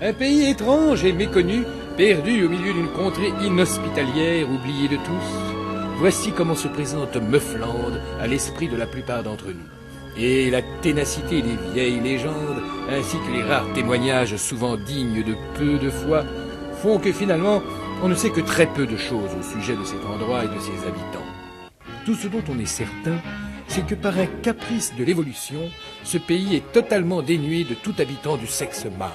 Un pays étrange et méconnu, perdu au milieu d'une contrée inhospitalière, oubliée de tous. Voici comment se présente Meuflande à l'esprit de la plupart d'entre nous. Et la ténacité des vieilles légendes, ainsi que les rares témoignages souvent dignes de peu de foi, font que finalement, on ne sait que très peu de choses au sujet de cet endroit et de ses habitants. Tout ce dont on est certain, c'est que par un caprice de l'évolution, ce pays est totalement dénué de tout habitant du sexe mâle.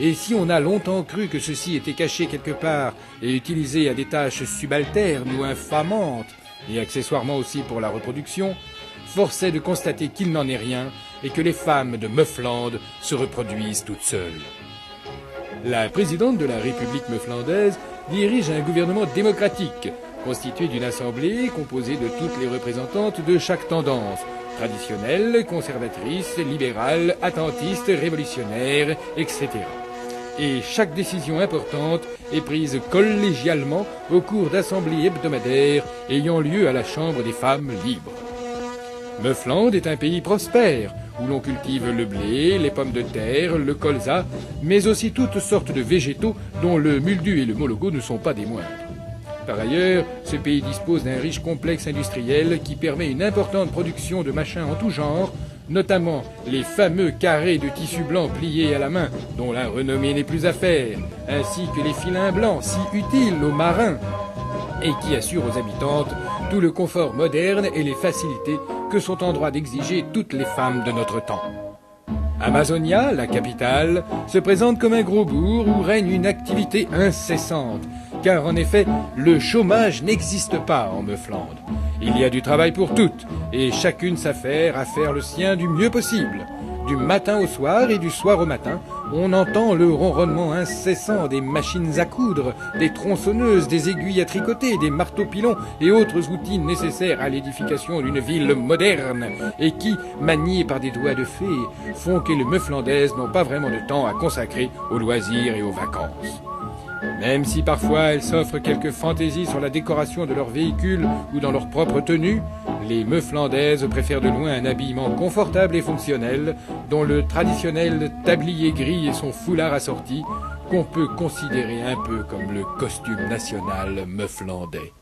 Et si on a longtemps cru que ceci était caché quelque part et utilisé à des tâches subalternes ou infamantes, et accessoirement aussi pour la reproduction, force est de constater qu'il n'en est rien et que les femmes de Meuflande se reproduisent toutes seules. La présidente de la République meuflandaise dirige un gouvernement démocratique, constitué d'une assemblée composée de toutes les représentantes de chaque tendance, traditionnelle, conservatrice, libérale, attentiste, révolutionnaire, etc. Et chaque décision importante est prise collégialement au cours d'assemblées hebdomadaires ayant lieu à la Chambre des femmes libres. Meuflande est un pays prospère, où l'on cultive le blé, les pommes de terre, le colza, mais aussi toutes sortes de végétaux dont le muldu et le mologo ne sont pas des moindres. Par ailleurs, ce pays dispose d'un riche complexe industriel qui permet une importante production de machins en tout genre, notamment les fameux carrés de tissu blanc pliés à la main, dont la renommée n'est plus à faire, ainsi que les filins blancs si utiles aux marins, et qui assurent aux habitantes tout le confort moderne et les facilités que sont en droit d'exiger toutes les femmes de notre temps. Amazonia, la capitale, se présente comme un gros bourg où règne une activité incessante, car en effet, le chômage n'existe pas en Meuflande. Il y a du travail pour toutes, et chacune s'affaire à faire le sien du mieux possible. Du matin au soir et du soir au matin, on entend le ronronnement incessant des machines à coudre, des tronçonneuses, des aiguilles à tricoter, des marteaux-pilons et autres outils nécessaires à l'édification d'une ville moderne et qui, maniés par des doigts de fée, font que les Meuflandaises n'ont pas vraiment de temps à consacrer aux loisirs et aux vacances. Même si parfois elles s'offrent quelques fantaisies sur la décoration de leurs véhicules ou dans leur propre tenue, les Meuflandaises préfèrent de loin un habillement confortable et fonctionnel, dont le traditionnel tablier gris et son foulard assorti, qu'on peut considérer un peu comme le costume national meuflandais.